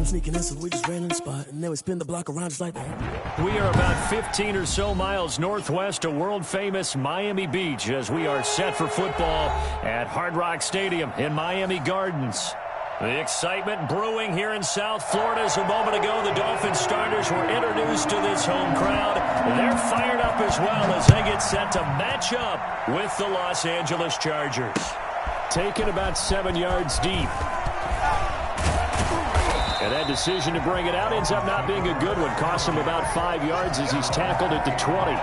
sneaking in, so we just ran in the spot, and then we spin the block around just like that. We are about 15 or so miles northwest of world-famous Miami Beach as we are set for football at Hard Rock Stadium in Miami Gardens. The excitement brewing here in South Florida as a moment ago the Dolphins starters were introduced to this home crowd. They're fired up as well as they get set to match up with the Los Angeles Chargers. Taken about 7 yards deep. And that decision to bring it out ends up not being a good one. Costs him about 5 yards as he's tackled at the 20.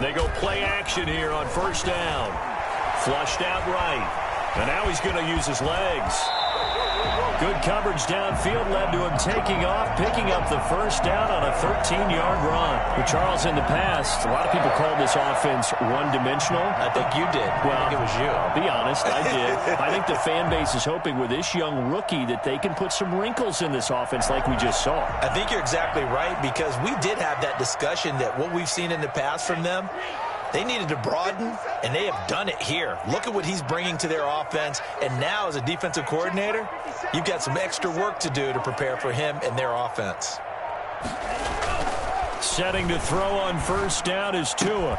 They go play action here on first down. Flushed out right. And now he's going to use his legs. Good coverage downfield led to him taking off, picking up the first down on a 13-yard run. With Charles in the past, a lot of people called this offense one-dimensional. I think you did. Well, I think it was you. I'll be honest, I did. I think the fan base is hoping with this young rookie that they can put some wrinkles in this offense like we just saw. I think you're exactly right because we did have that discussion that what we've seen in the past from them, they needed to broaden, and they have done it here. Look at what he's bringing to their offense, and now as a defensive coordinator, you've got some extra work to do to prepare for him and their offense. Setting to throw on first down is Tua.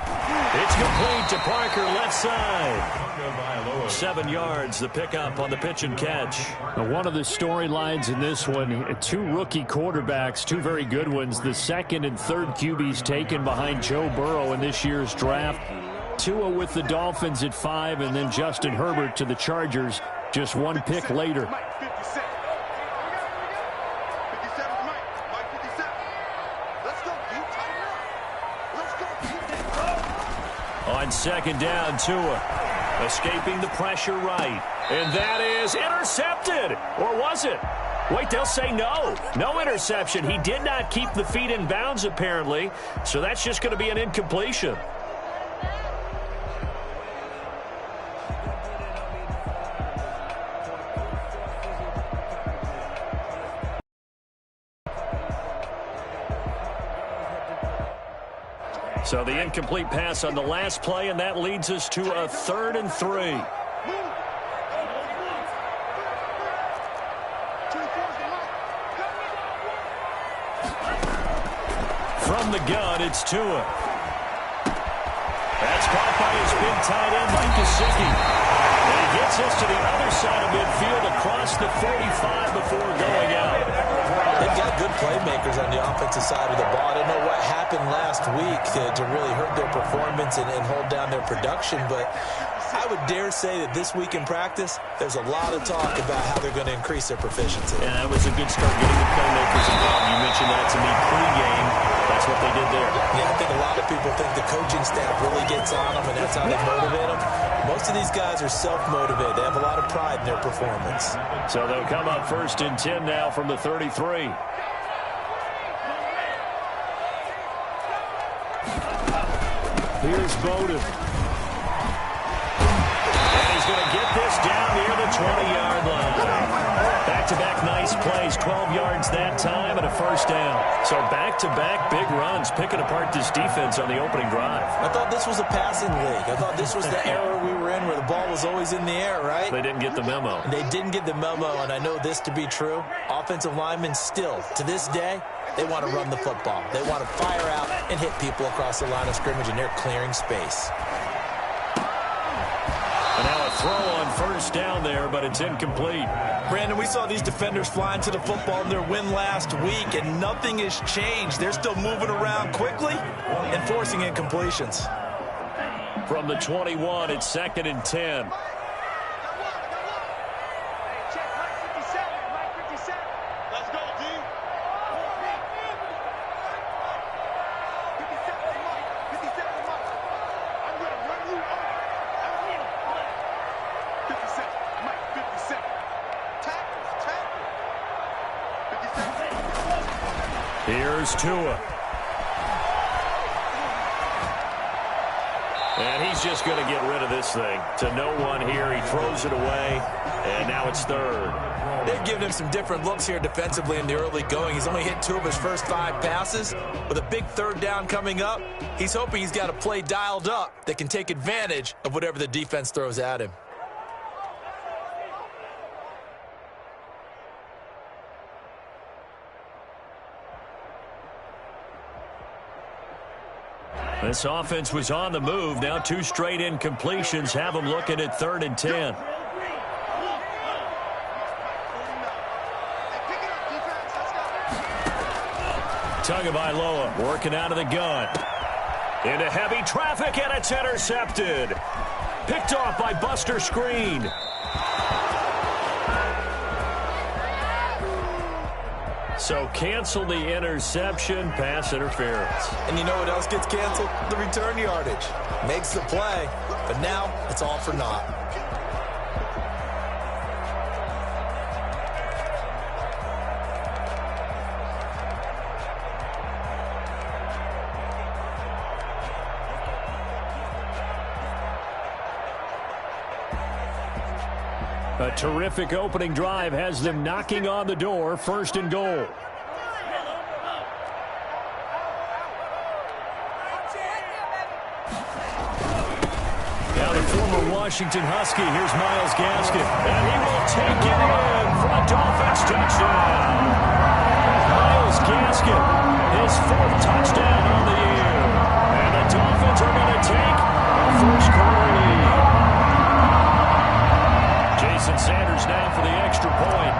It's complete to Parker, left side. 7 yards, the pickup on the pitch and catch. Now, one of the storylines in this one, two rookie quarterbacks, two very good ones. The second and third QBs taken behind Joe Burrow in this year's draft. Tua with the Dolphins at 5, and then Justin Herbert to the Chargers just one pick later. On second down, Tua escaping the pressure right. And that is intercepted. Or was it? Wait, they'll say no. No interception. He did not keep the feet in bounds, apparently. So that's just going to be an incompletion. So the incomplete pass on the last play, and that leads us to a 3rd and 3. From the gun, it's Tua. That's caught by his big tight end, Mike Gesicki. And he gets us to the other side of midfield across the 45 before going out. They've got good playmakers on the offensive side of the ball. I don't know what happened last week to really hurt their performance and hold down their production, but I would dare say that this week in practice, there's a lot of talk about how they're going to increase their proficiency. And that was a good start getting the playmakers involved. You mentioned that to me pregame. That's what they did there. Yeah, I think a lot of people think the coaching staff really gets on them, and that's how they motivate them. Most of these guys are self-motivated. They have a lot of pride in their performance. So they'll come up 1st and 10 now from the 33. Here's Bowden. And he's going to get this down near the 20-yard line. Back-to-back nice plays, 12 yards that time and a first down. So back-to-back big runs, picking apart this defense on the opening drive. I thought this was a passing league. I thought this was the era we were in where the ball was always in the air, right? They didn't get the memo. They didn't get the memo, and I know this to be true. Offensive linemen still, to this day, they want to run the football. They want to fire out and hit people across the line of scrimmage, and they're clearing space. And now a throw on first down there, but it's incomplete. Brandon, we saw these defenders flying to the football in their win last week, and nothing has changed. They're still moving around quickly and forcing incompletions. From the 21, it's 2nd and 10. Here's Tua. And he's just going to get rid of this thing. To no one here. He throws it away. And now it's third. They've given him some different looks here defensively in the early going. He's only hit 2 of his first 5 passes. With a big third down coming up, he's hoping he's got a play dialed up that can take advantage of whatever the defense throws at him. This offense was on the move. Now 2 straight incompletions have them looking at 3rd and 10. Tagovailoa working out of the gun. Into heavy traffic, and it's intercepted. Picked off by Buster Screen. So cancel the interception, pass interference. And you know what else gets canceled? The return yardage. Makes the play, but now it's all for naught. A terrific opening drive has them knocking on the door. 1st and goal. Now the former Washington Husky. Here's Myles Gaskin. And he will take it in for a Dolphins touchdown. Myles Gaskin, his 4th touchdown on the year. And the Dolphins are going to take a first-quarter lead. Jason Sanders now for the extra point.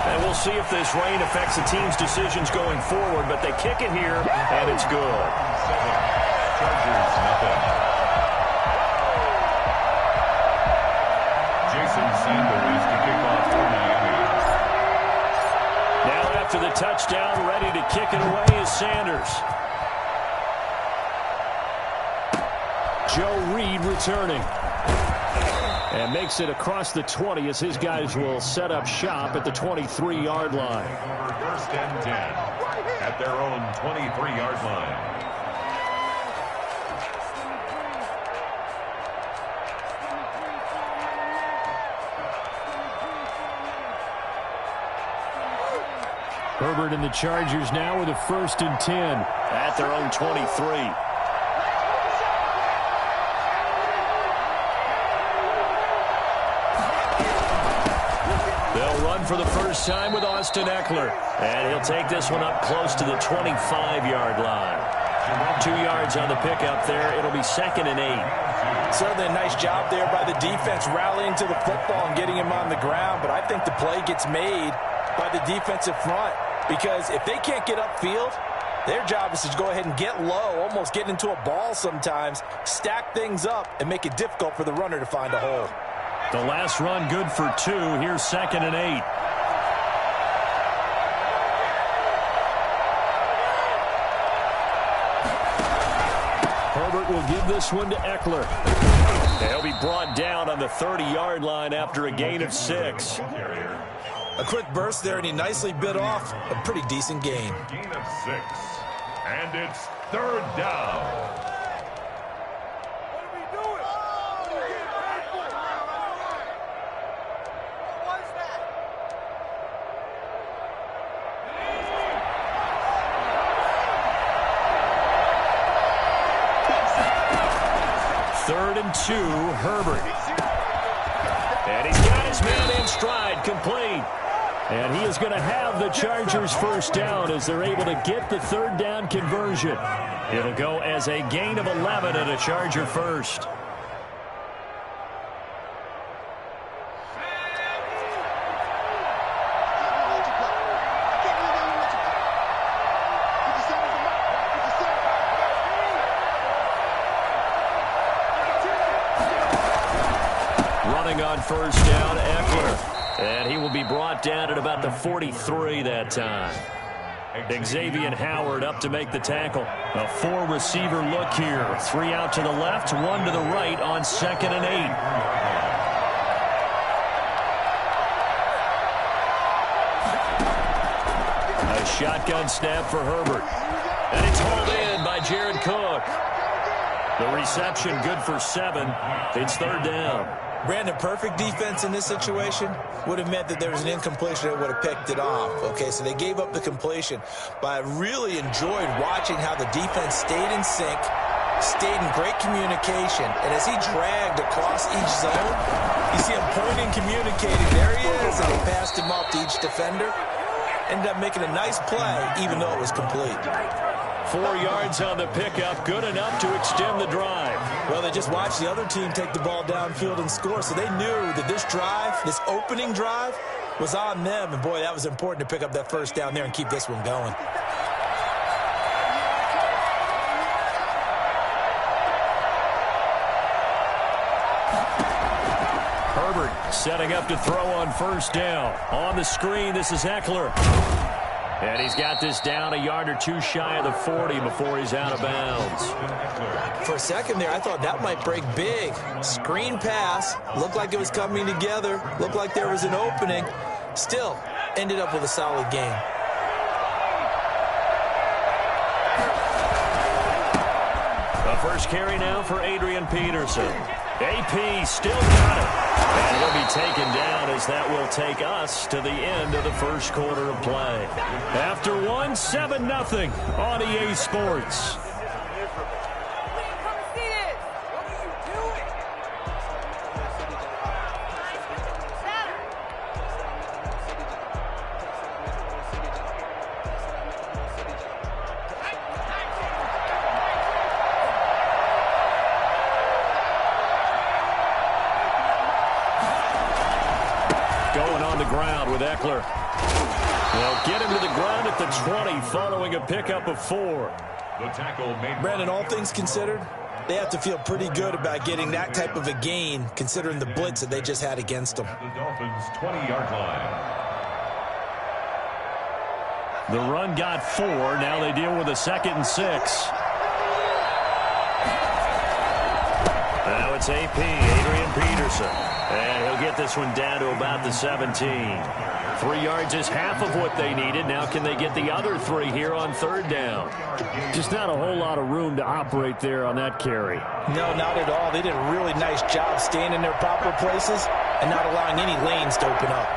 And we'll see if this rain affects the team's decisions going forward, but they kick it here, and it's good. Chargers, nothing. Jason Sanders to kick off for Miami. Now after the touchdown, ready to kick it away is Sanders. Joe Reed returning. And makes it across the 20 as his guys will set up shop at the 23-yard line. 1st and 10 at their own 23-yard line. Herbert and the Chargers now with a 1st and 10 at their own 23. For the first time with Austin Eckler. And he'll take this one up close to the 25-yard line. 2 yards on the pickup there. It'll be 2nd and 8. Certainly a nice job there by the defense rallying to the football and getting him on the ground. But I think the play gets made by the defensive front. Because if they can't get upfield, their job is to go ahead and get low, almost get into a ball sometimes, stack things up, and make it difficult for the runner to find a hole. The last run good for 2. Here's 2nd and 8. Herbert will give this one to Eckler. He'll be brought down on the 30-yard line after a gain of 6. A quick burst there, and he nicely bit off a pretty decent gain. Gain of 6. And it's 3rd down. 3rd and 2, Herbert. And he's got his man in stride, complete. And he is going to have the Chargers 1st down as they're able to get the 3rd down conversion. It'll go as a gain of 11 and a Charger 1st. On 1st down, Eckler. And he will be brought down at about the 43 that time. Xavier Howard up to make the tackle. A 4-receiver look here. 3 out to the left, 1 to the right on 2nd and 8. A shotgun snap for Herbert. And it's hauled in by Jared Cook. The reception good for 7. It's 3rd down. Brandon, perfect defense in this situation would have meant that there was an incompletion that would have picked it off. Okay, so they gave up the completion. But I really enjoyed watching how the defense stayed in sync, stayed in great communication. And as he dragged across each zone, you see him pointing, communicating. There he is, and he passed him off to each defender. Ended up making a nice play, even though it was complete. 4 yards on the pickup, good enough to extend the drive. Well, they just watched the other team take the ball downfield and score, so they knew that this drive, this opening drive, was on them. And, boy, that was important to pick up that first down there and keep this one going. Herbert setting up to throw on 1st down. On the screen, this is Eckler. And he's got this down a yard or 2 shy of the 40 before he's out of bounds. For a second there, I thought that might break big. Screen pass. Looked like it was coming together. Looked like there was an opening. Still, ended up with a solid game. The first carry now for Adrian Peterson. AP still got it. And he'll be taken down as that will take us to the end of the first quarter of play. After 7-0 on EA Sports. Ground with Eckler. They'll get him to the ground at the 20 following a pickup of 4. The tackle made. Brandon, all things considered, they have to feel pretty good about getting that type of a gain considering the blitz that they just had against them. The Dolphins' 20-yard line. The run got 4. Now they deal with a 2nd and 6. Now it's AP, Adrian Peterson. And he'll get this one down to about the 17. 3 yards is half of what they needed. Now can they get the other 3 here on 3rd down? Just not a whole lot of room to operate there on that carry. No, not at all. They did a really nice job staying in their proper places and not allowing any lanes to open up.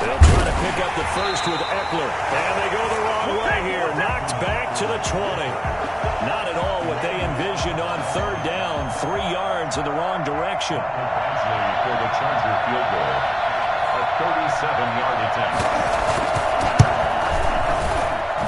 They'll try to pick up the first with Eckler. And they go the wrong way here. Knocked back to the 20. Not at all what they envisioned on 3rd down. 3 yards in the wrong direction. For the Charger field goal. A 37-yard attempt.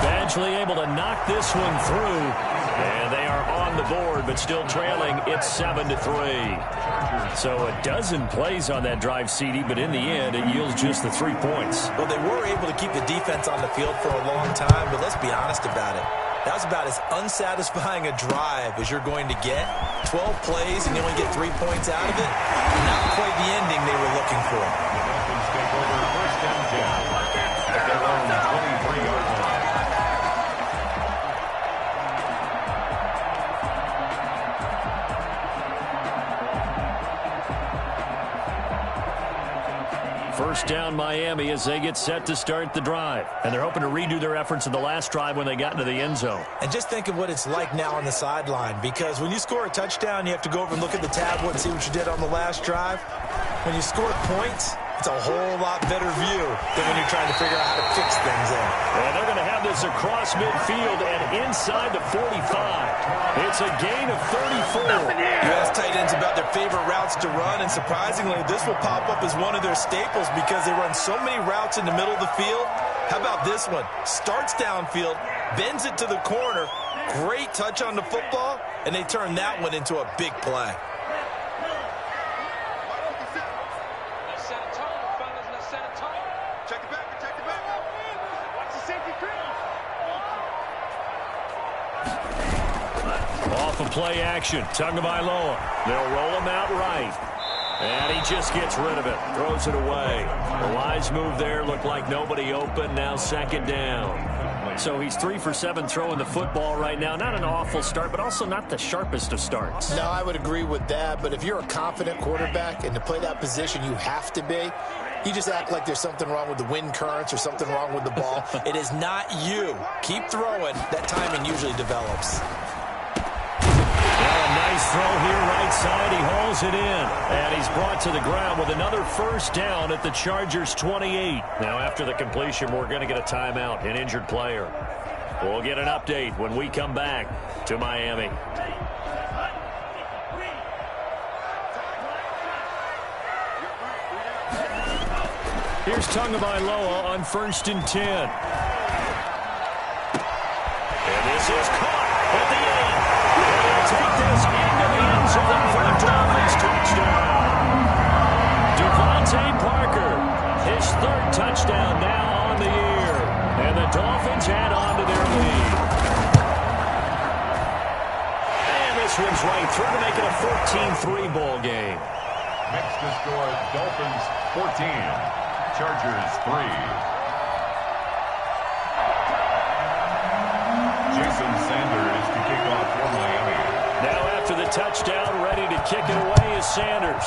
Badgley able to knock this one through. And they are on the board, but still trailing. It's 7-3. So a dozen plays on that drive, CD, but in the end, it yields just the 3 points. Well, they were able to keep the defense on the field for a long time, but let's be honest about it. That was about as unsatisfying a drive as you're going to get. 12 plays and you only get 3 points out of it. Not quite the ending they were looking for. The Dolphins take over 1st and 10 at their own 23-yard line. First down Miami as they get set to start the drive. And they're hoping to redo their efforts in the last drive when they got into the end zone. And just think of what it's like now on the sideline, because when you score a touchdown, you have to go over and look at the tablet and see what you did on the last drive. When you score points, it's a whole lot better view than when you're trying to figure out how to fix things in. And they're going to have this across midfield and inside the 45. It's a gain of 34. You ask tight ends about their favorite routes to run, and surprisingly, this will pop up as one of their staples because they run so many routes in the middle of the field. How about this one? Starts downfield, bends it to the corner, great touch on the football, and they turn that one into a big play. Off of play action, Tagovailoa. They'll roll him out right. And he just gets rid of it, throws it away. The wise move there, looked like nobody open, now 2nd down. So he's 3 for 7 throwing the football right now. Not an awful start, but also not the sharpest of starts. No, I would agree with that. But if you're a confident quarterback and to play that position, you have to be. You just act like there's something wrong with the wind currents or something wrong with the ball. It is not you. Keep throwing. That timing usually develops. Nice throw here, right side. He hauls it in. And he's brought to the ground with another first down at the Chargers' 28. Now, after the completion, we're going to get a timeout, an injured player. We'll get an update when we come back to Miami. Here's Tagovailoa on 1st and 10. And this is caught at the 8. Take this into the end zone for the Dolphins touchdown. Devontae Parker, his 3rd touchdown now on the year. And the Dolphins add on to their lead. And this one's right through to make it a 14-3 ball game. Next to score, Dolphins 14, Chargers 3. Jason Sanders to kick off for Miami. Now after the touchdown, ready to kick it away is Sanders.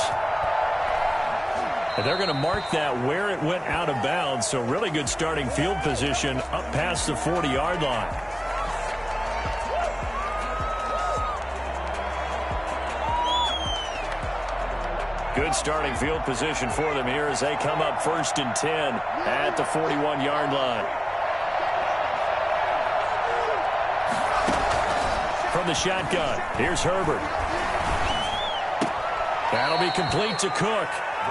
And they're going to mark that where it went out of bounds. So really good starting field position up past the 40-yard line. Good starting field position for them here as they come up 1st and 10 at the 41-yard line. From the shotgun, here's Herbert. That'll be complete to Cook.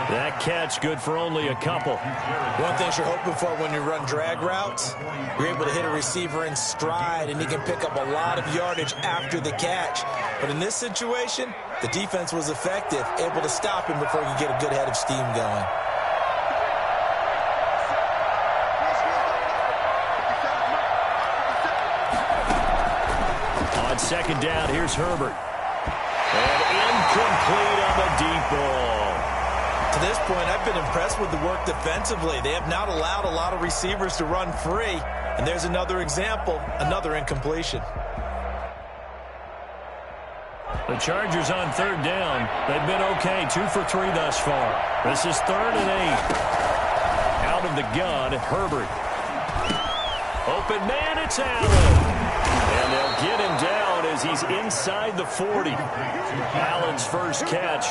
That catch good for only a couple. One thing you're hoping for when you run drag routes, you're able to hit a receiver in stride, and he can pick up a lot of yardage after the catch. But in this situation, the defense was effective, able to stop him before he could get a good head of steam going. On 2nd down, here's Herbert. And incomplete on the deep ball. To this point, I've been impressed with the work defensively. They have not allowed a lot of receivers to run free. And there's another example, another incompletion. The Chargers on 3rd down. They've been okay, 2 for 3 thus far. This is 3rd and 8. Out of the gun, Herbert. Open man, it's Allen. And they'll get him down as he's inside the 40. Allen's first catch,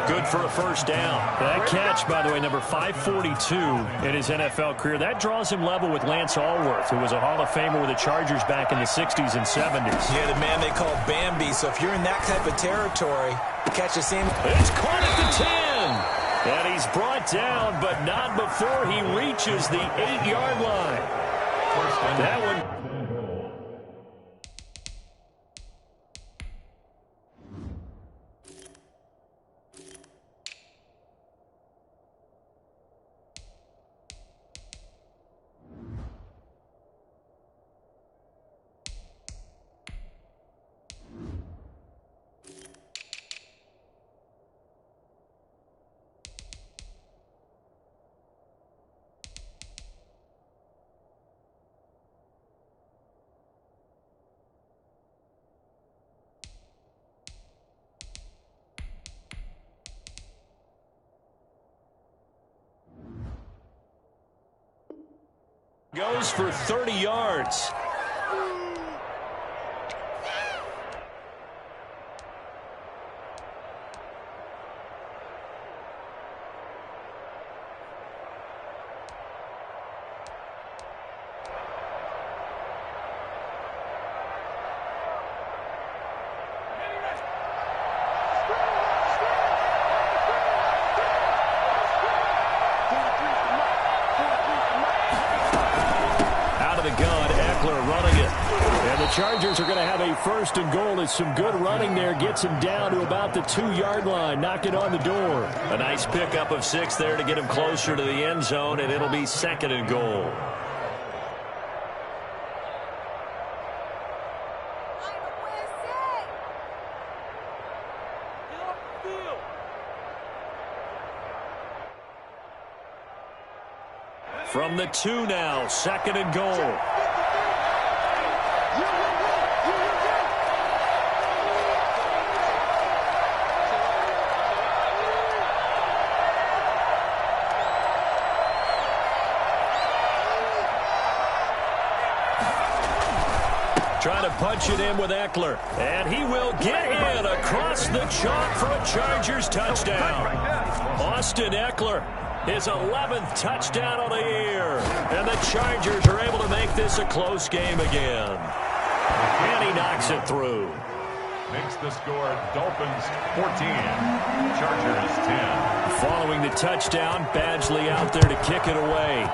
good for a first down. That catch, by the way, number 542 in his NFL career. That draws him level with Lance Allworth, who was a Hall of Famer with the Chargers back in the 60s and 70s. Yeah, the man they call Bambi. So if you're in that type of territory, catch the same. It's caught at the 10. And he's brought down, but not before he reaches the 8-yard line. That one. Goes for 30 yards. Chargers are going to have a 1st and goal. It's some good running there. Gets him down to about the 2-yard line. Knocking on the door. A nice pickup of 6 there to get him closer to the end zone, and it'll be 2nd and goal. From the 2 now, 2nd and goal. punch it in with Eckler. And he will get in across the chalk for a Chargers touchdown. Austin Eckler, his 11th touchdown of the year. And the Chargers are able to make this a close game again. And he knocks it through. Makes the score Dolphins 14, Chargers 10. Following the touchdown, Badgley out there to kick it away.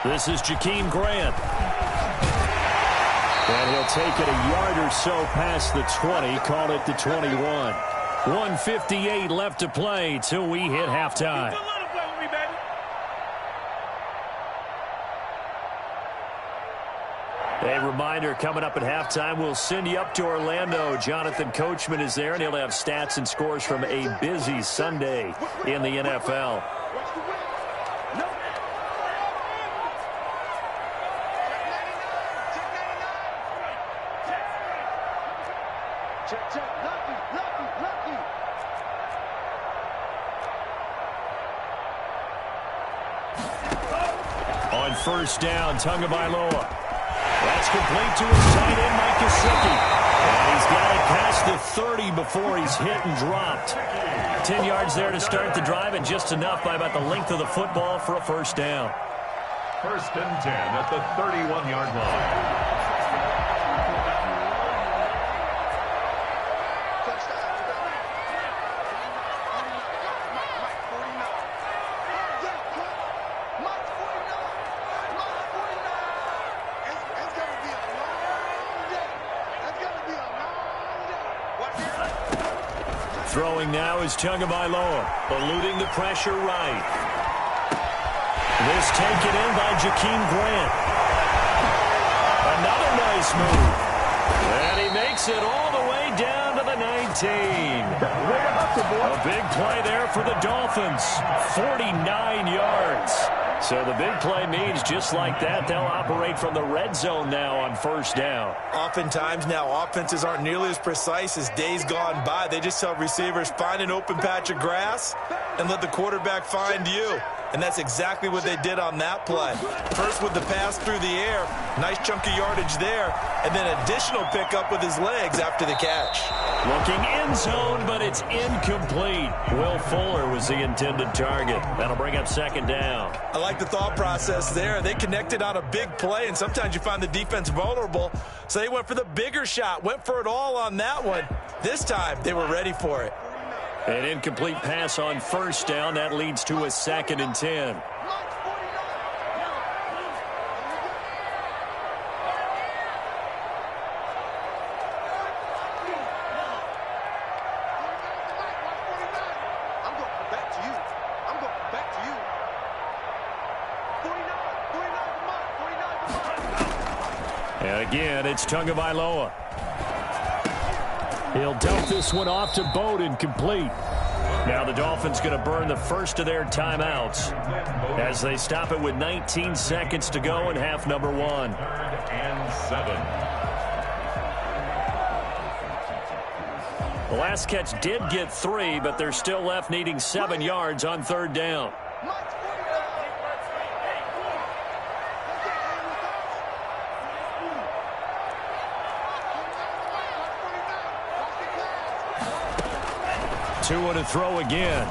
This is Jakeem Grant. And he'll take it a yard or so past the 20, call it the 21. 1:58 left to play till we hit halftime. A reminder, coming up at halftime, we'll send you up to Orlando. Jonathan Coachman is there, and he'll have stats and scores from a busy Sunday in the NFL. On first down, Tagovailoa. That's complete to his tight end, Mike Gesicki. And he's got it past the 30 before he's hit and dropped. 10 yards there to start the drive, and just enough by about the length of the football for a first down. First and 10 at the 31-yard line. Throwing now is Tagovailoa, eluding the pressure right. This taken in by Jakeem Grant. Another nice move. And he makes it all the way down to the 19. A big play there for the Dolphins. 49 yards. So the big play means just like that, they'll operate from the red zone now on first down. Oftentimes now, offenses aren't nearly as precise as days gone by. They just tell receivers, find an open patch of grass and let the quarterback find you. And that's exactly what they did on that play. First with the pass through the air, nice chunk of yardage there, and then additional pickup with his legs after the catch. Looking end zone, but it's incomplete. Will Fuller was the intended target. That'll bring up second down. I like the thought process there. They connected on a big play, and sometimes you find the defense vulnerable, so they went for the bigger shot, went for it all on that one. This time, they were ready for it. An incomplete pass on first down. That leads to a 2nd and 10. And again, it's Tagovailoa. He'll dump this one off to Bowden, complete. Now the Dolphins going to burn the first of their timeouts as they stop it with 19 seconds to go in half number 1. 3rd and 7. The last catch did get 3, but they're still left needing 7 yards on third down. Tua to throw again.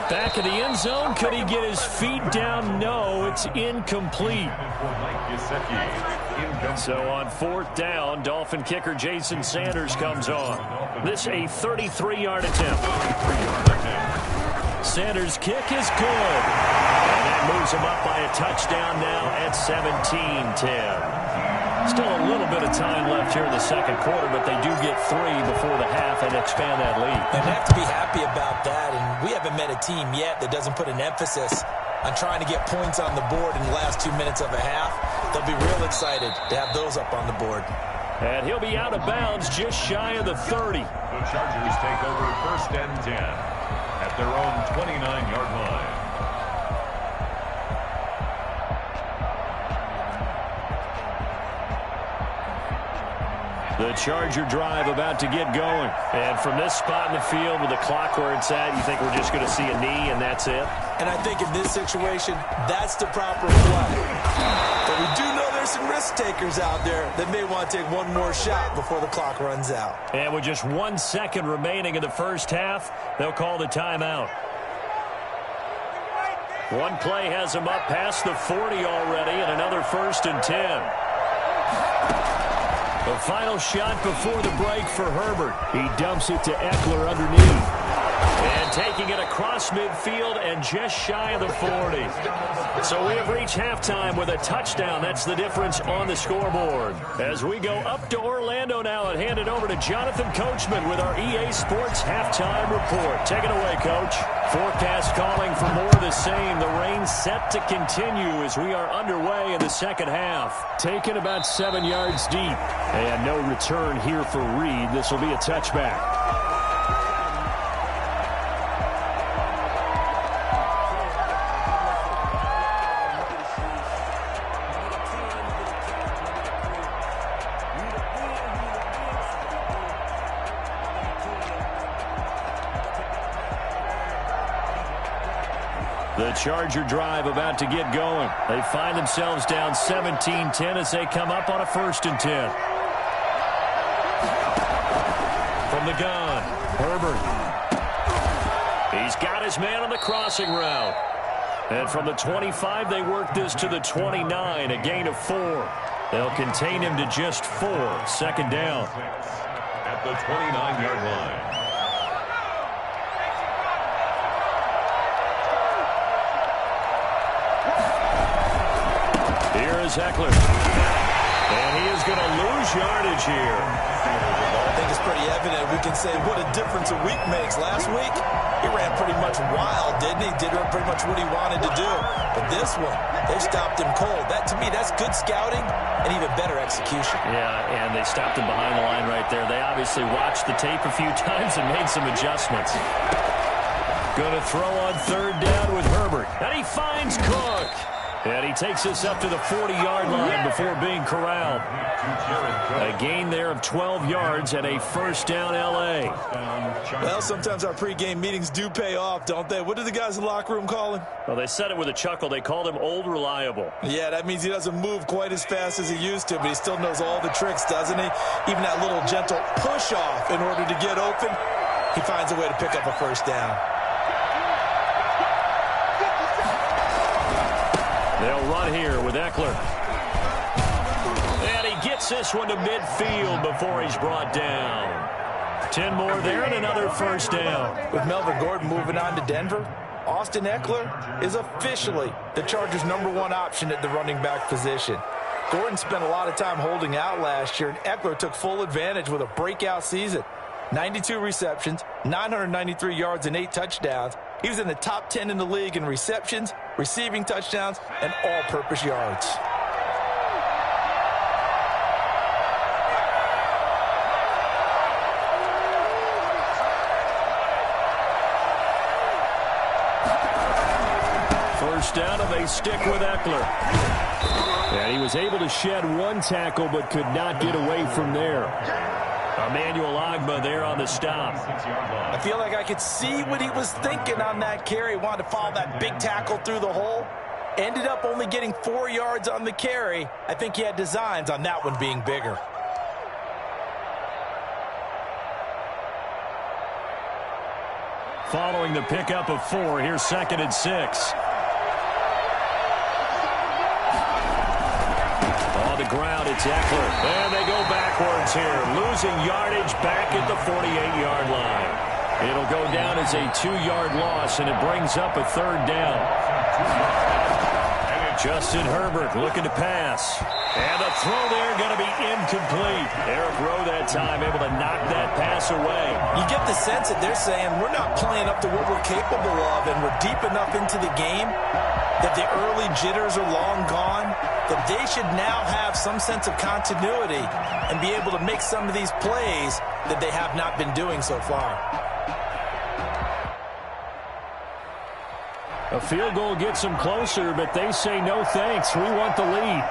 Back of the end zone. Could he get his feet down? No, it's incomplete. So on fourth down, Dolphin kicker Jason Sanders comes on. This a 33-yard attempt. Sanders' kick is good. And that moves him up by a touchdown now at 17-10. Still a little bit of time left here in the second quarter, but they do get 3 before the half and expand that lead. And they have to be happy about that, and we haven't met a team yet that doesn't put an emphasis on trying to get points on the board in the last 2 minutes of a half. They'll be real excited to have those up on the board. And he'll be out of bounds just shy of the 30. The Chargers take over 1st and 10 at their own 29-yard line. The Charger drive about to get going. And from this spot in the field with the clock where it's at, you think we're just going to see a knee and that's it? And I think in this situation, that's the proper play. But we do know there's some risk takers out there that may want to take one more shot before the clock runs out. And with just 1 second remaining in the first half, they'll call the timeout. One play has him up past the 40 already, and another 1st and 10. The final shot before the break for Herbert. He dumps it to Eckler underneath. And taking it across midfield and just shy of the 40. So we have reached halftime with a touchdown. That's the difference on the scoreboard. As we go up to Orlando now and hand it over to Jonathan Coachman with our EA Sports Halftime Report. Take it away, Coach. Forecast calling for more of the same. The rain set to continue as we are underway in the second half. Taken about 7 yards deep. And no return here for Reed. This will be a touchback. The Charger drive about to get going. They find themselves down 17-10 as they come up on a 1st and 10. From the gun, Herbert. He's got his man on the crossing route. And from the 25, they work this to the 29, a gain of 4. They'll contain him to just 4. 2nd down. At the 29-yard line. Here is Eckler. And he is going to lose yardage here. I think it's pretty evident. We can say what a difference a week makes. Last week, he ran pretty much wild, didn't he? Did pretty much what he wanted to do. But this one, they stopped him cold. That, to me, that's good scouting and even better execution. Yeah, and they stopped him behind the line right there. They obviously watched the tape a few times and made some adjustments. Going to throw on 3rd down with Herbert. And he finds Cook. And he takes us up to the 40-yard line before being corralled. A gain there of 12 yards and a 1st down L.A. Well, sometimes our pregame meetings do pay off, don't they? What do the guys in the locker room call him? Well, they said it with a chuckle. They called him Old Reliable. Yeah, that means he doesn't move quite as fast as he used to, but he still knows all the tricks, doesn't he? Even that little gentle push-off in order to get open, he finds a way to pick up a 1st down. They'll run here with Eckler. And he gets this one to midfield before he's brought down. 10 more there and another 1st down. With Melvin Gordon moving on to Denver, Austin Eckler is officially the Chargers' #1 option at the running back position. Gordon spent a lot of time holding out last year, and Eckler took full advantage with a breakout season. 92 receptions, 993 yards, and 8 touchdowns. He was in the top 10 in the league in receptions, receiving touchdowns, and all-purpose yards. First down, and they stick with Eckler. And he was able to shed 1 tackle, but could not get away from there. Emmanuel Ogbah there on the stop. I feel like I could see what he was thinking on that carry. Wanted to follow that big tackle through the hole. Ended up only getting 4 yards on the carry. I think he had designs on that one being bigger. Following the pickup of 4, here's 2nd and 6. On the ground, it's Eckler. And they go backwards here. Losing yardage back at the 48-yard line. It'll go down as a 2-yard loss, and it brings up a 3rd down. Justin Herbert looking to pass. And the throw there going to be incomplete. Eric Rowe that time able to knock that pass away. You get the sense that they're saying we're not playing up to what we're capable of, and we're deep enough into the game that the early jitters are long gone, that they should now have some sense of continuity and be able to make some of these plays that they have not been doing so far. A field goal gets them closer, but they say no thanks. We want the lead.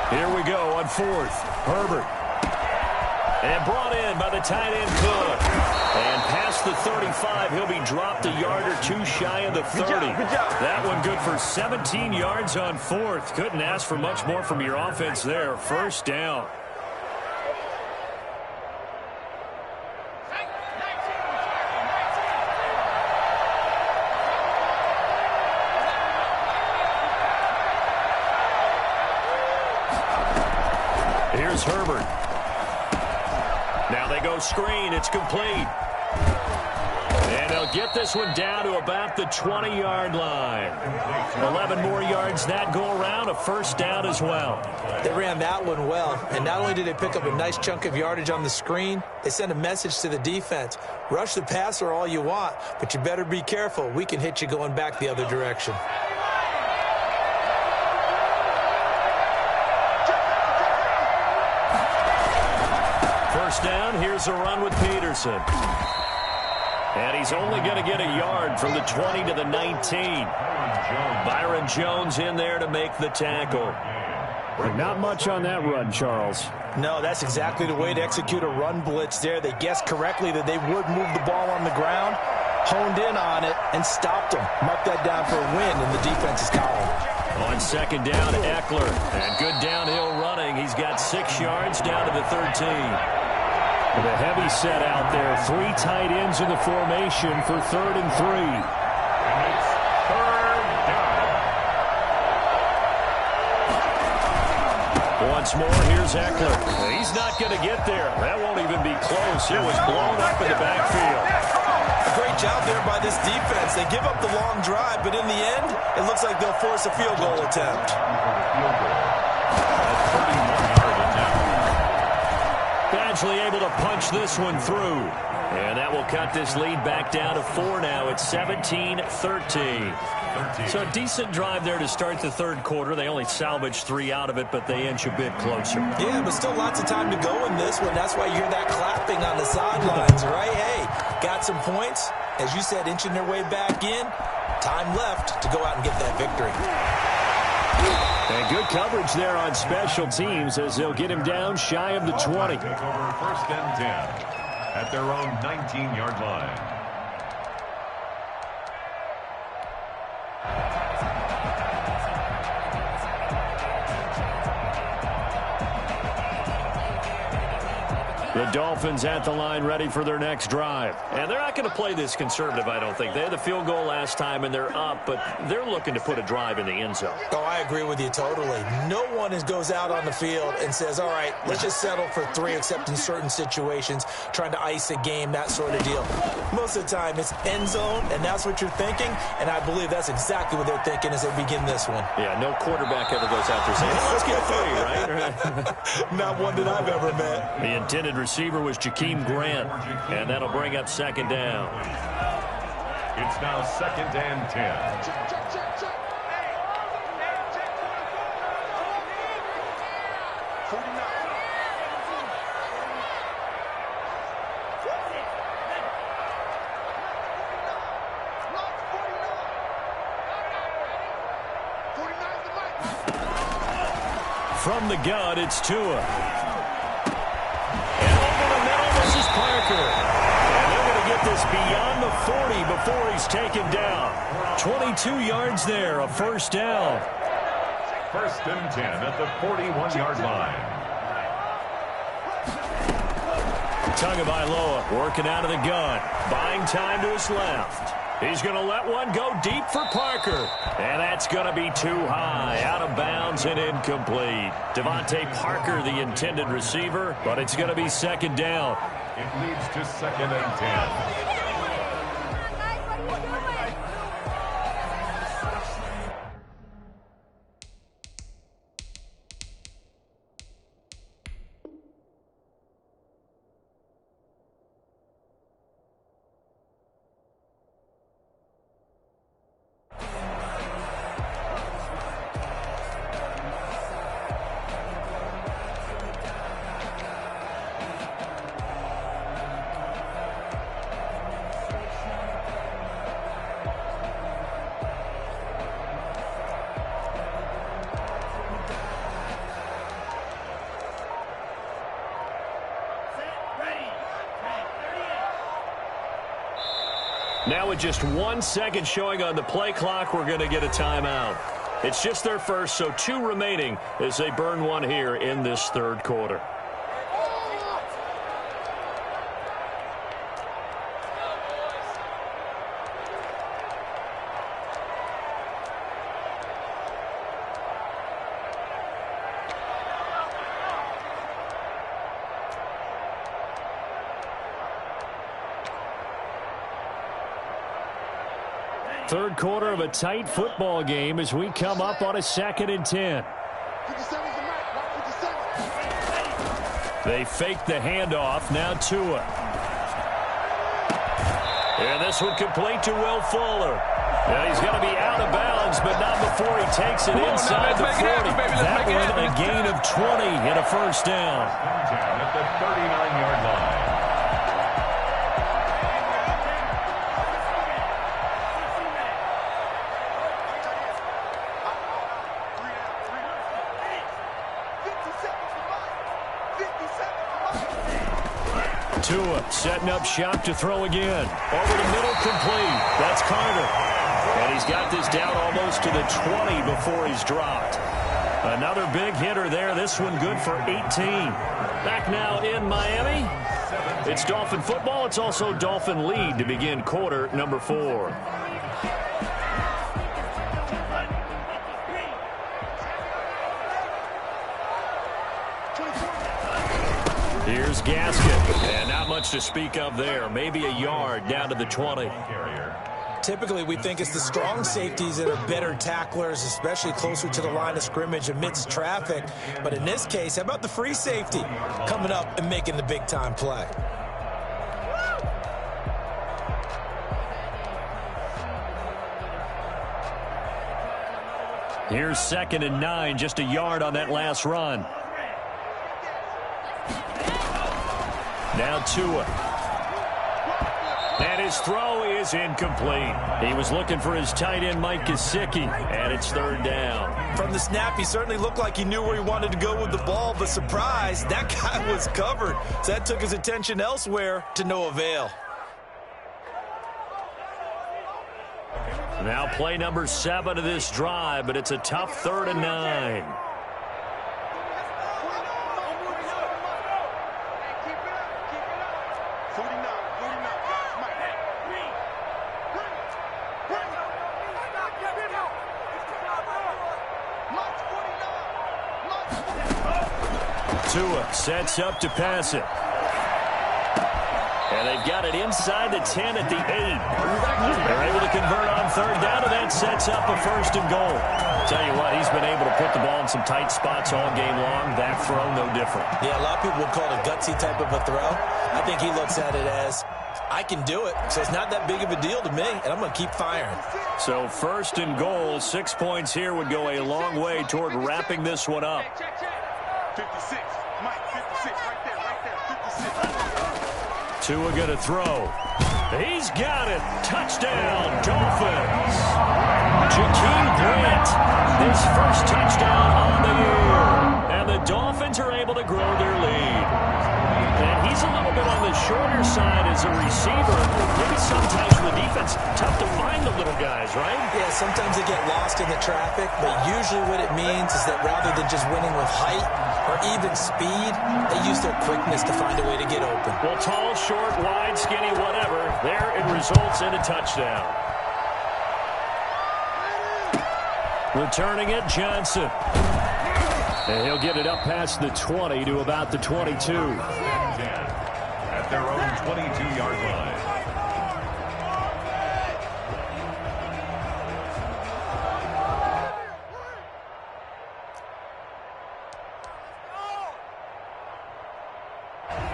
Here we go on 4th. Herbert. And brought in by the tight end Cook. And past the 35, he'll be dropped a yard or two shy of the 30. Good job. That one good for 17 yards on fourth. Couldn't ask for much more from your offense there. First down. Here's Herbert. Now they go screen. It's complete. And they'll get this one down to about the 20-yard line. 11 more yards that go around. A first down as well. They ran that one well. And not only did they pick up a nice chunk of yardage on the screen, they sent a message to the defense. Rush the passer all you want, but you better be careful. We can hit you going back the other direction. First down, here's a run with Peterson. And he's only going to get a yard from the 20 to the 19. Byron Jones in there to make the tackle. Not much on that run, Charles. No, that's exactly the way to execute a run blitz there. They guessed correctly that they would move the ball on the ground, honed in on it, and stopped them. Mark that down for a win in the defense's column. On second down, Eckler. And good downhill running. He's got 6 yards down to the 13. With a heavy set out there. 3 tight ends in the formation for 3rd and 3. And it's 3rd down. Once more, here's Eckler. He's not going to get there. That won't even be close. It was blown up in the backfield. A great job there by this defense. They give up the long drive, but in the end, it looks like they'll force a field goal attempt. Badgley able to punch this one through. And that will cut this lead back down to 4 now. It's 17-13. So a decent drive there to start the third quarter. They only salvaged 3 out of it, but they inch a bit closer. Yeah, but still lots of time to go in this one. That's why you hear that clapping on the sidelines, right? Hey, got some points. As you said, inching their way back in. Time left to go out and get that victory. And good coverage there on special teams as they'll get him down shy of the 20. Take over 1st and 10 at their own 19-yard line. The Dolphins at the line ready for their next drive. And they're not going to play this conservative, I don't think. They had the field goal last time, and they're up, but they're looking to put a drive in the end zone. Oh, I agree with you totally. No one goes out on the field and says, all right, let's just settle for 3, except in certain situations, trying to ice a game, that sort of deal. Most of the time, it's end zone, and that's what you're thinking, and I believe that's exactly what they're thinking as they begin this one. Yeah, no quarterback ever goes out there saying, hey, let's get 3, right? Not one that I've ever met. The intended receiver was Jakeem Grant, and that'll bring up second down. It's now 2nd and 10. From the gun, it's Tua. And over the middle, this is Parker. And they're going to get this beyond the 40 before he's taken down. 22 yards there, a first down. 1st and 10 at the 41-yard line. Tagovailoa working out of the gun. Buying time to his left. He's going to let one go deep for Parker. And that's going to be too high. Out of bounds and incomplete. Devontae Parker, the intended receiver, but it's going to be second down. It leads to 2nd and 10. Now with just 1 second showing on the play clock, we're going to get a timeout. It's just their first, so 2 remaining as they burn one here in this third quarter. Third quarter of a tight football game as we come up on a 2nd and 10. They fake the handoff. Now Tua. And this one complete to Will Fuller. Now he's going to be out of bounds, but not before he takes it inside the 40. That one a gain of 20 and a first down. At the 39-yard line. Tua setting up shop to throw again. Over the middle, complete. That's Carter. And he's got this down almost to the 20 before he's dropped. Another big hitter there. This one good for 18. Back now in Miami. It's Dolphin football. It's also Dolphin lead to begin quarter number 4. Here's Gaskin, and not much to speak of there. Maybe a yard down to the 20. Typically, we think it's the strong safeties that are better tacklers, especially closer to the line of scrimmage amidst traffic. But in this case, how about the free safety coming up and making the big-time play? Here's 2nd and 9, just a yard on that last run. Now Tua. And his throw is incomplete. He was looking for his tight end, Mike Gesicki, and it's 3rd down. From the snap, he certainly looked like he knew where he wanted to go with the ball, but surprise, that guy was covered. So that took his attention elsewhere to no avail. Now play number 7 of this drive, but it's a tough 3rd and 9. Tua sets up to pass it. And they've got it inside the 10 at the 8. They're able to convert on 3rd down, and that sets up a 1st and goal. Tell you what, he's been able to put the ball in some tight spots all game long. That throw, no different. Yeah, a lot of people would call it a gutsy type of a throw. I think he looks at it as, I can do it, so it's not that big of a deal to me, and I'm going to keep firing. So 1st and goal, 6 points here would go a long way toward wrapping this one up. 56, Mike, 56, right there, 56. Tua going to throw. He's got it. Touchdown, Dolphins. Jakeem Grant, his first touchdown on the year. And the Dolphins are able to grow their lead. And he's a little bit on the shorter side as a receiver. Maybe sometimes for the defense, tough to find the little guys, right? Yeah, sometimes they get lost in the traffic, but usually what it means is that rather than just winning with height or even speed, they use their quickness to find a way to get open. Well, tall, short, wide, skinny, whatever, there it results in a touchdown. Returning it, Johnson. And he'll get it up past the 20 to about the 22. At their own 22-yard line.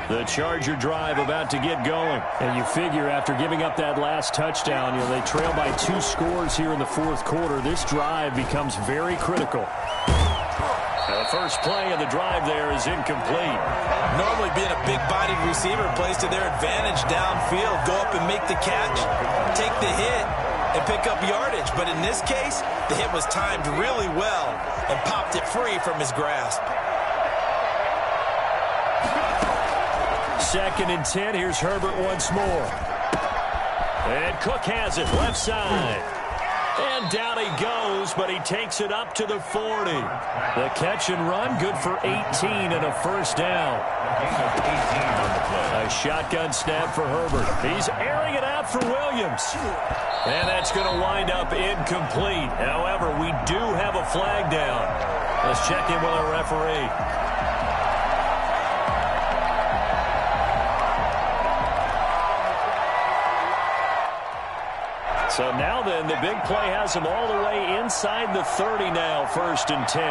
The Charger drive about to get going. And you figure after giving up that last touchdown, they trail by 2 scores here in the 4th quarter. This drive becomes very critical. Now the first play of the drive there is incomplete. Normally being a big-bodied receiver plays to their advantage downfield. Go up and make the catch, take the hit, and pick up yardage. But in this case, the hit was timed really well and popped it free from his grasp. 2nd and 10. Here's Herbert once more. And Cook has it left side. And down he goes, but he takes it up to the 40. The catch and run, good for 18 and a first down. A shotgun snap for Herbert. He's airing it out for Williams. And that's going to wind up incomplete. However, we do have a flag down. Let's check in with our referee. So now then, the big play has him all the way inside the 30 now, 1st and 10.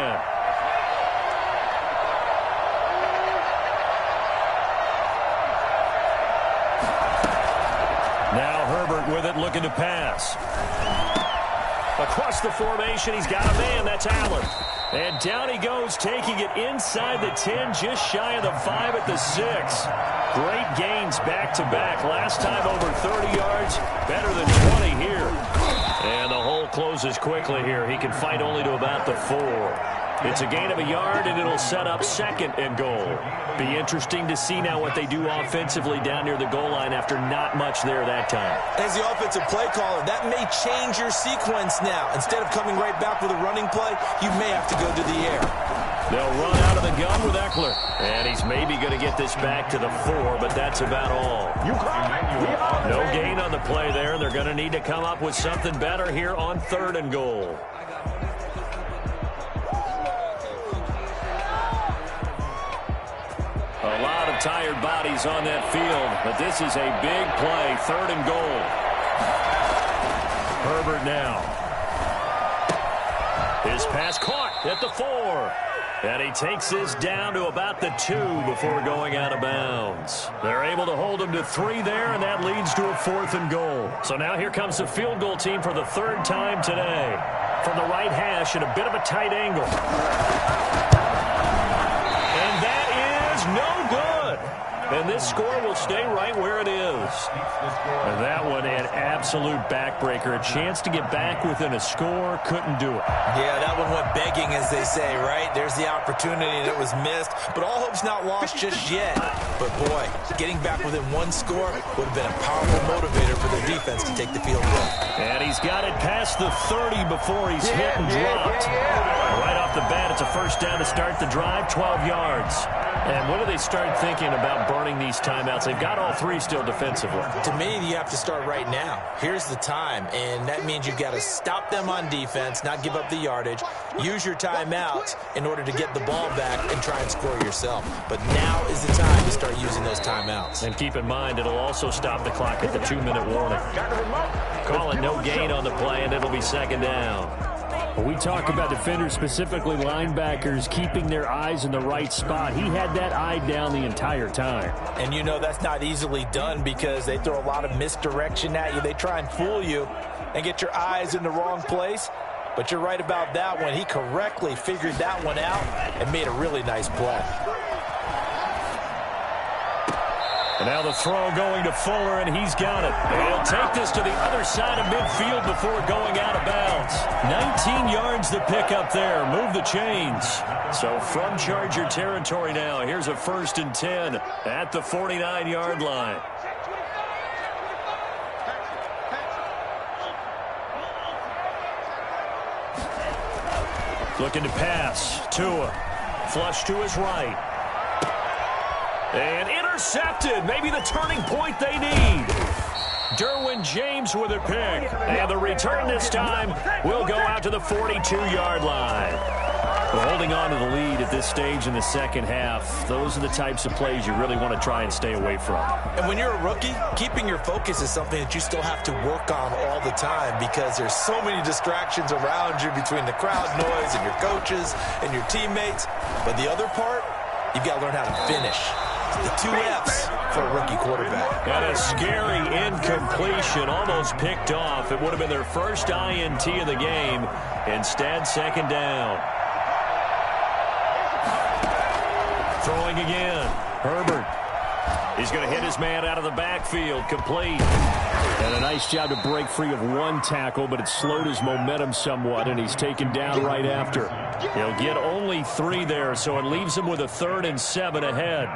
Now Herbert with it, looking to pass. Across the formation, he's got a man. That's Allen. And down he goes, taking it inside the 10, just shy of the 5 at the 6. Great gains back-to-back. Last time over 30 yards, better than 20 here. And the hole closes quickly here. He can fight only to about the 4. It's a gain of a yard, and it'll set up 2nd and goal. Be interesting to see now what they do offensively down near the goal line after not much there that time. As the offensive play caller, that may change your sequence now. Instead of coming right back with a running play, you may have to go to the air. They'll run out of the gun with Eckler. And he's maybe going to get this back to the 4, but that's about all. No gain on the play there. They're going to need to come up with something better here on 3rd and goal. A lot of tired bodies on that field, but this is a big play. 3rd and goal. Herbert now. His pass caught at the 4. And he takes this down to about the 2 before going out of bounds. They're able to hold him to 3 there, and that leads to a 4th and goal. So now here comes the field goal team for the 3rd time today. From the right hash at a bit of a tight angle. And that is no good. And this score will stay right where it is. And that one, an absolute backbreaker. A chance to get back within a score, couldn't do it. Yeah, that one went begging, as they say, right? There's the opportunity, and it was missed. But all hope's not lost just yet. But, boy, getting back within 1 score would have been a powerful motivator for their defense to take the field goal. And he's got it past the 30 before he's hit and dropped. Right off the bat, it's a first down to start the drive, 12 yards. And when do they start thinking about burning these timeouts? They've got all 3 still defensively. To me, you have to start right now. Here's the time, and that means you've got to stop them on defense, not give up the yardage, use your timeouts in order to get the ball back and try and score yourself. But now is the time to start using those timeouts. And keep in mind, it'll also stop the clock at the 2-minute warning. Call it no gain on the play, and it'll be 2nd down. When we talk about defenders, specifically linebackers, keeping their eyes in the right spot, he had that eye down the entire time. And you know that's not easily done because they throw a lot of misdirection at you. They try and fool you and get your eyes in the wrong place. But you're right about that one. He correctly figured that one out and made a really nice play. And now the throw going to Fuller, and he's got it. And he'll take this to the other side of midfield before going out of bounds. 19 yards to pick up there. Move the chains. So from Charger territory now, here's a 1st and 10 at the 49-yard line. Looking to pass. Tua. Flush to his right. And intercepted. Maybe the turning point they need. Derwin James with a pick. And the return this time will go out to the 42-yard line. We're holding on to the lead at this stage in the 2nd half. Those are the types of plays you really want to try and stay away from. And when you're a rookie, keeping your focus is something that you still have to work on all the time because there's so many distractions around you between the crowd noise and your coaches and your teammates. But the other part, you've got to learn how to finish. The 2 F's for a rookie quarterback. And a scary incompletion, almost picked off. It would have been their first INT of the game. Instead, 2nd down. Throwing again. Herbert. He's going to hit his man out of the backfield. Complete. And a nice job to break free of 1 tackle, but it slowed his momentum somewhat, and he's taken down right after. He'll get only 3 there, so it leaves him with a 3rd and 7 ahead.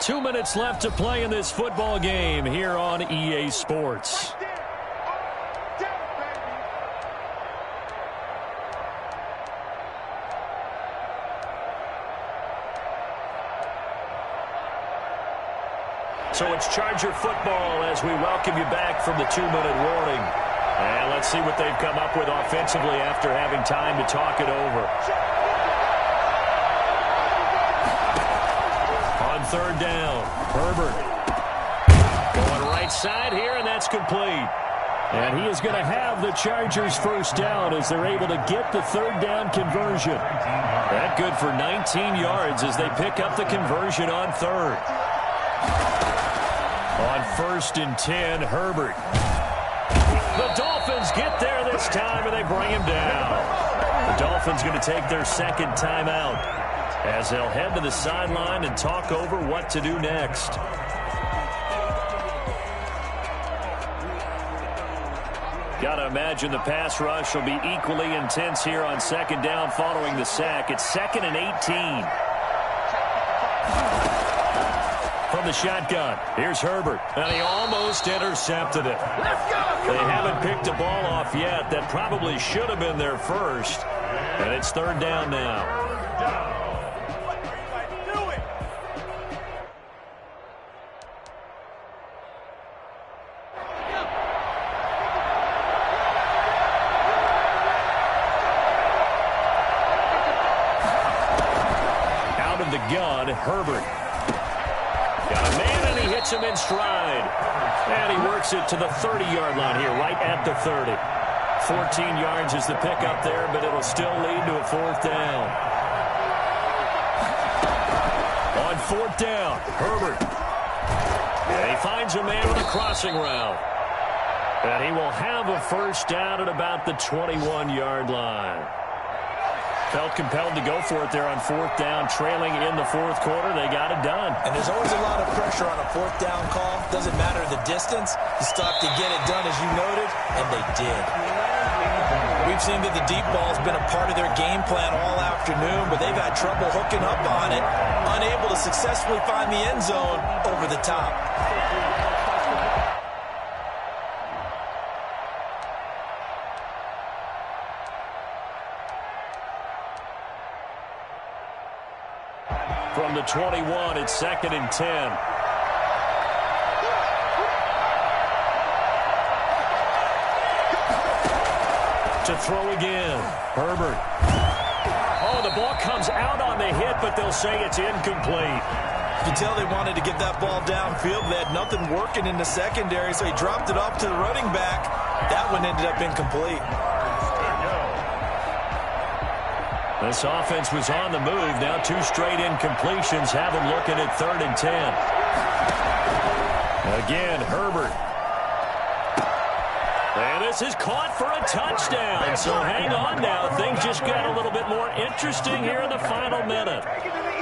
2 minutes left to play in this football game here on EA Sports. So it's Charger football as we welcome you back from the 2-minute warning. And let's see what they've come up with offensively after having time to talk it over. On third down, Herbert. Going right side here, and that's complete. And he is going to have the Chargers first down as they're able to get the third down conversion. That good for 19 yards as they pick up the conversion on third. On 1st and 10, Herbert. The Dolphins get there this time, and they bring him down. The Dolphins going to take their second timeout as they'll head to the sideline and talk over what to do next. Got to imagine the pass rush will be equally intense here on second down following the sack. It's 2nd and 18. From the shotgun, here's Herbert, and he almost intercepted it. They haven't picked the ball off yet. That probably should have been their first, and it's third down now. Out of the gun, Herbert. Got a man, and he hits him in stride. And he works it to the 30-yard line here, right at the 30. 14 yards is the pickup there, but it'll still lead to a fourth down. On fourth down, Herbert. And he finds a man with a crossing route. And he will have a first down at about the 21-yard line. Felt compelled to go for it there on fourth down, trailing in the fourth quarter. They got it done. And there's always a lot of pressure on a fourth down call. Doesn't matter the distance. You stop to get it done, as you noted, and they did. We've seen that the deep ball has been a part of their game plan all afternoon, but they've had trouble hooking up on it, unable to successfully find the end zone over the top. From the 21, it's 2nd and 10. To throw again, Herbert. Oh, the ball comes out on the hit, but they'll say it's incomplete. You can tell they wanted to get that ball downfield. They had nothing working in the secondary, so he dropped it off to the running back. That one ended up incomplete. This offense was on the move. Now 2 straight incompletions have them looking at 3rd and 10. Again, Herbert. And this is caught for a touchdown. So hang on now. Things just got a little bit more interesting here in the final minute.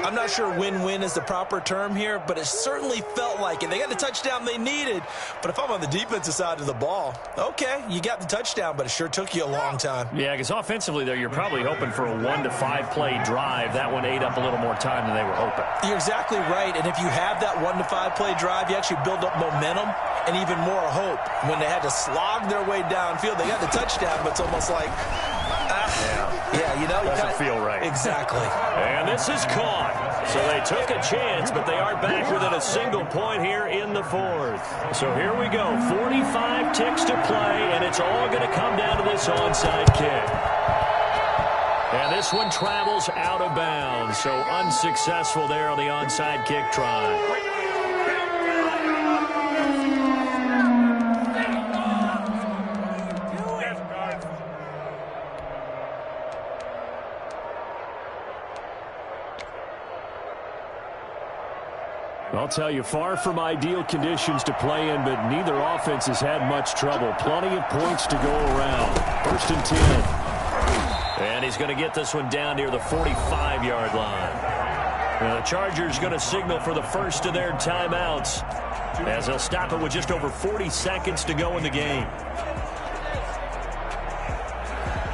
I'm not sure win-win is the proper term here, but it certainly felt like it. They got the touchdown they needed, but if I'm on the defensive side of the ball, okay, you got the touchdown, but it sure took you a long time. Yeah, because offensively there, you're probably hoping for a 1 to 5 play drive. That one ate up a little more time than they were hoping. You're exactly right, and if you have that 1 to 5 play drive, you actually build up momentum and even more hope. When they had to slog their way downfield, they got the touchdown, but it's almost like, yeah, you know, doesn't feel right. Exactly. And this is caught. So they took a chance, but they are back within a single point here in the fourth. So here we go. 45 ticks to play, and it's all going to come down to this onside kick. And this one travels out of bounds. So unsuccessful there on the onside kick try. I'll tell you, far from ideal conditions to play in, but neither offense has had much trouble. Plenty of points to go around. 1st and 10. And he's going to get this one down near the 45-yard line. Now the Chargers going to signal for the first of their timeouts as they'll stop it with just over 40 seconds to go in the game.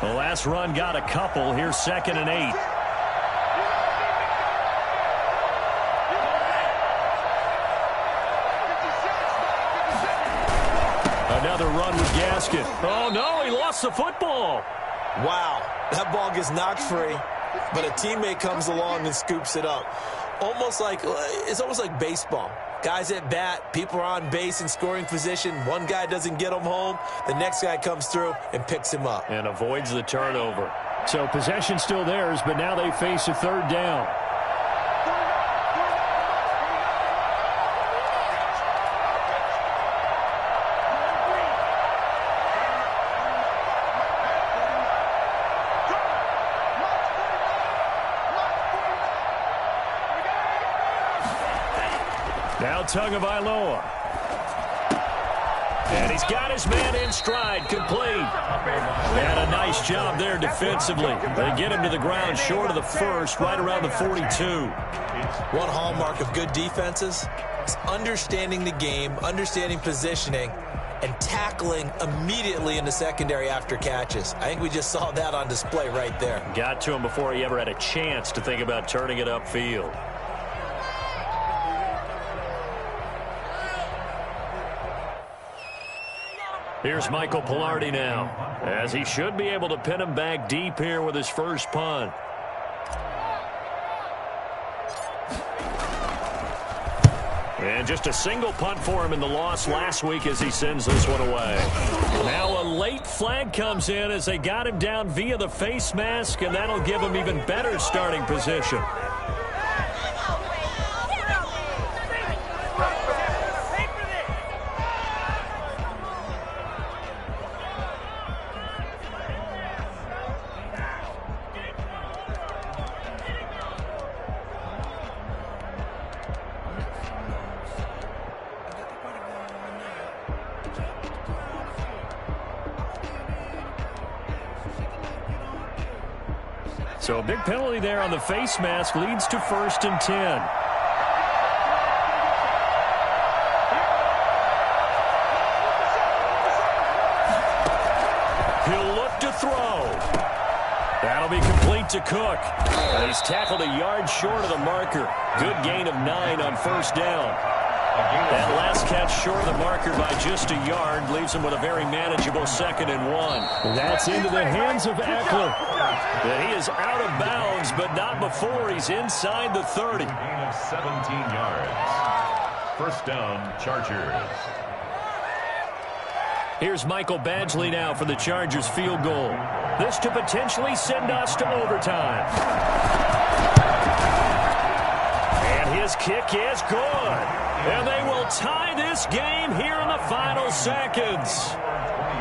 The last run got a couple. Here's 2nd and 8. Another run with Gaskin. Oh, no, he lost the football. Wow, that ball gets knocked free, but a teammate comes along and scoops it up. It's almost like baseball. Guys at bat, people are on base in scoring position. One guy doesn't get him home. The next guy comes through and picks him up. And avoids the turnover. So possession still theirs, but now they face a third down. Now Tagovailoa. And he's got his man in stride, complete. And a nice job there defensively. They get him to the ground short of the first, right around the 42. One hallmark of good defenses is understanding the game, understanding positioning, and tackling immediately in the secondary after catches. I think we just saw that on display right there. Got to him before he ever had a chance to think about turning it upfield. Here's Michael Pilardi now, as he should be able to pin him back deep here with his first punt. And just a single punt for him in the loss last week as he sends this one away. Now a late flag comes in as they got him down via the face mask, and that'll give him even better starting position. So a big penalty there on the face mask leads to 1st and 10. He'll look to throw. That'll be complete to Cook. And he's tackled a yard short of the marker. Good gain of 9 on 1st down. That last catch short of the marker by just a yard leaves him with a very manageable 2nd and 1. That's into the hands of Eckler. And he is out of bounds, but not before he's inside the 30. Gain of 17 yards. 1st down, Chargers. Here's Michael Badgley now for the Chargers field goal. This to potentially send us to overtime. And his kick is good. And they will tie this game here in the final seconds.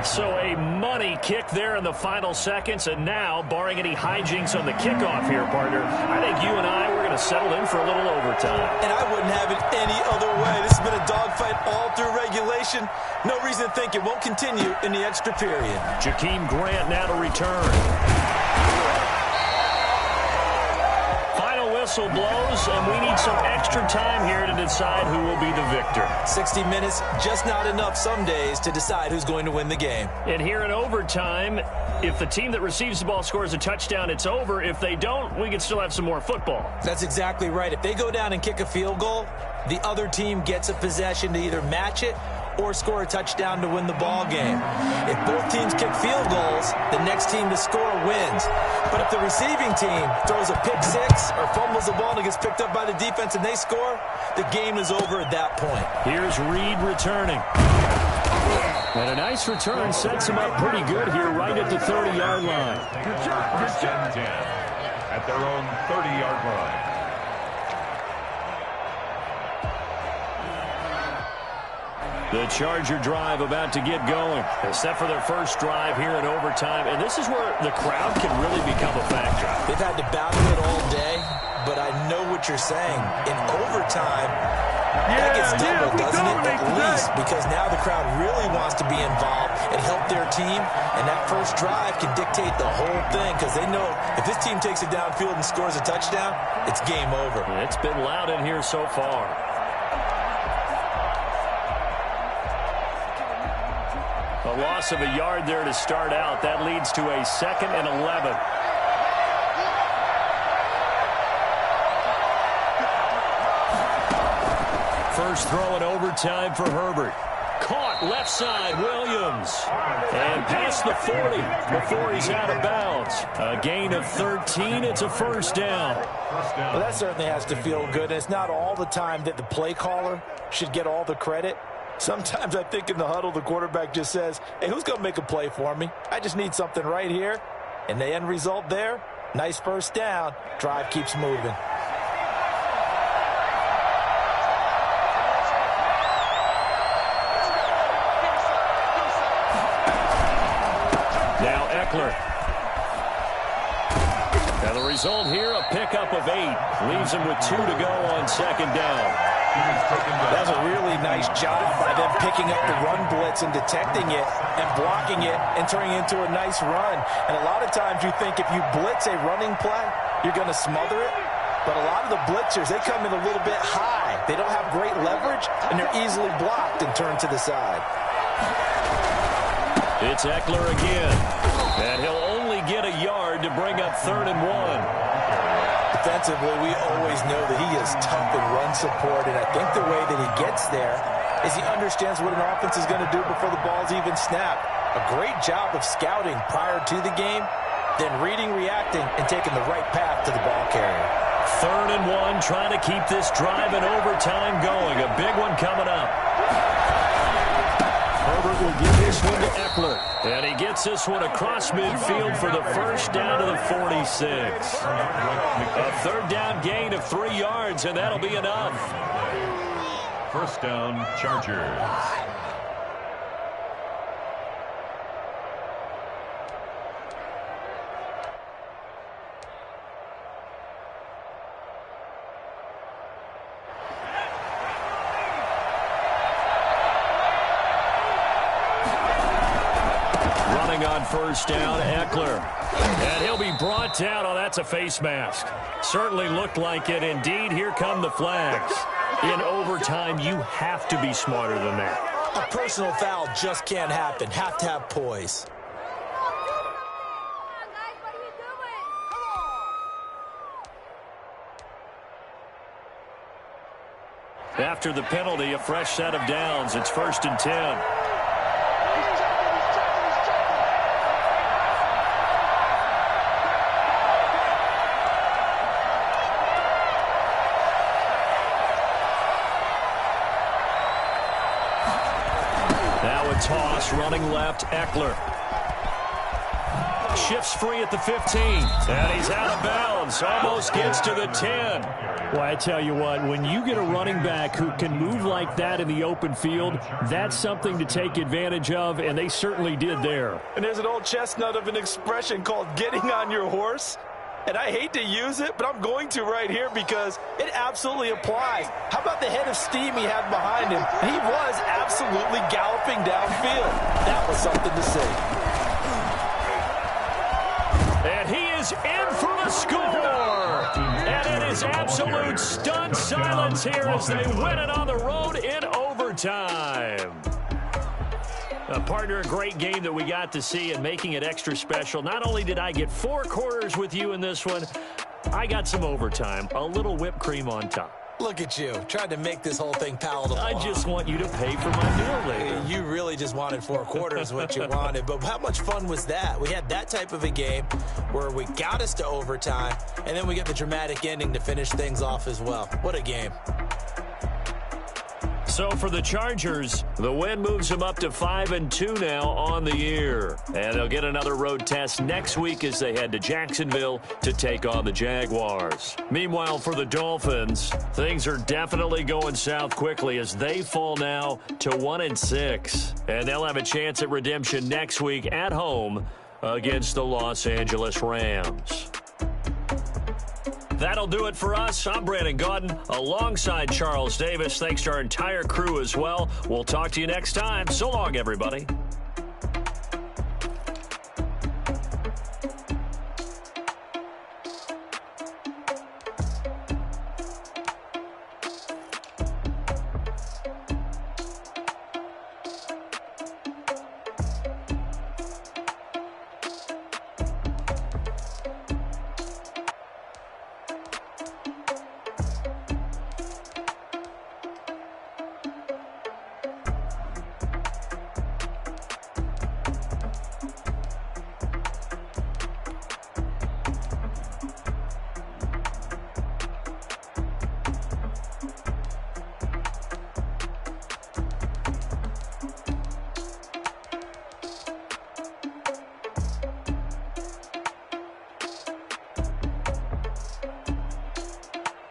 So a money kick there in the final seconds. And now, barring any hijinks on the kickoff here, partner, I think you and I, we're going to settle in for a little overtime. And I wouldn't have it any other way. This has been a dogfight all through regulation. No reason to think it won't continue in the extra period. Jakeem Grant now to return. Whistle blows, and we need some extra time here to decide who will be the victor. 60 minutes, just not enough some days to decide who's going to win the game. And here in overtime, if the team that receives the ball scores a touchdown, it's over. If they don't, we can still have some more football. That's exactly right. If they go down and kick a field goal, the other team gets a possession to either match it or score a touchdown to win the ball game. If both teams kick field goals, the next team to score wins. But if the receiving team throws a pick six or fumbles the ball and it gets picked up by the defense and they score, the game is over at that point. Here's Reed returning. And a nice return sets him up pretty good here right at the 30-yard line. First and 10 at their own 30-yard line. The Charger drive about to get going. Except for their first drive here in overtime. And this is where the crowd can really become a factor. They've had to battle it all day, but I know what you're saying. In overtime, that gets doubled, doesn't it? At least, because now the crowd really wants to be involved and help their team. And that first drive can dictate the whole thing because they know if this team takes it downfield and scores a touchdown, it's game over. It's been loud in here so far. A loss of a yard there to start out. That leads to a 2nd and 11. First throw in overtime for Herbert. Caught left side, Williams. And past the 40 before he's out of bounds. A gain of 13. It's a first down. Well, that certainly has to feel good. And it's not all the time that the play caller should get all the credit. Sometimes I think in the huddle, the quarterback just says, hey, who's going to make a play for me? I just need something right here. And the end result there, nice first down. Drive keeps moving. Now Eckler. Now the result here, a pickup of 8. Leaves him with 2 to go on second down. That's a really nice job by them picking up the run blitz and detecting it and blocking it and turning it into a nice run. And a lot of times you think if you blitz a running play, you're going to smother it. But a lot of the blitzers, they come in a little bit high. They don't have great leverage, and they're easily blocked and turned to the side. It's Eckler again. And he'll only get a yard to bring up 3rd and 1. Defensively, we always know that he is tough in run support, and I think the way that he gets there is he understands what an offense is going to do before the ball's even snapped. A great job of scouting prior to the game, then reading, reacting, and taking the right path to the ball carrier. 3rd and 1, trying to keep this drive in overtime going. A big one coming up. Herbert will give this one to Eckler. And he gets this one across midfield for the first down to the 46. A 3rd down gain of 3 yards, and that'll be enough. First down, Chargers. On first down, Eckler. And he'll be brought down. Oh, that's a face mask. Certainly looked like it. Indeed, here come the flags. In overtime, you have to be smarter than that. A personal foul just can't happen. Have to have poise. After the penalty, a fresh set of downs. It's 1st and 10. Toss, running left, Eckler. Shifts free at the 15. And he's out of bounds. Almost gets to the 10. Well, I tell you what, when you get a running back who can move like that in the open field, that's something to take advantage of, and they certainly did there. And there's an old chestnut of an expression called getting on your horse. And I hate to use it, but I'm going to right here because it absolutely applies. How about the head of steam he had behind him? He was absolutely galloping downfield. That was something to see. And he is in for the score. And it is absolute stunned silence here as they win it on the road in overtime. Partner, a great game that we got to see and making it extra special. Not only did I get 4 quarters with you in this one, I got some overtime, a little whipped cream on top. Look at you, trying to make this whole thing palatable. I just want you to pay for my meal later. You really just wanted 4 quarters, what you wanted. But how much fun was that? We had that type of a game where we got us to overtime, and then we get the dramatic ending to finish things off as well. What a game. So for the Chargers, the win moves them up to 5-2 now on the year. And they'll get another road test next week as they head to Jacksonville to take on the Jaguars. Meanwhile, for the Dolphins, things are definitely going south quickly as they fall now to 1-6. And they'll have a chance at redemption next week at home against the Los Angeles Rams. That'll do it for us. I'm Brandon Gaudin alongside Charles Davis. Thanks to our entire crew as well. We'll talk to you next time. So long, everybody.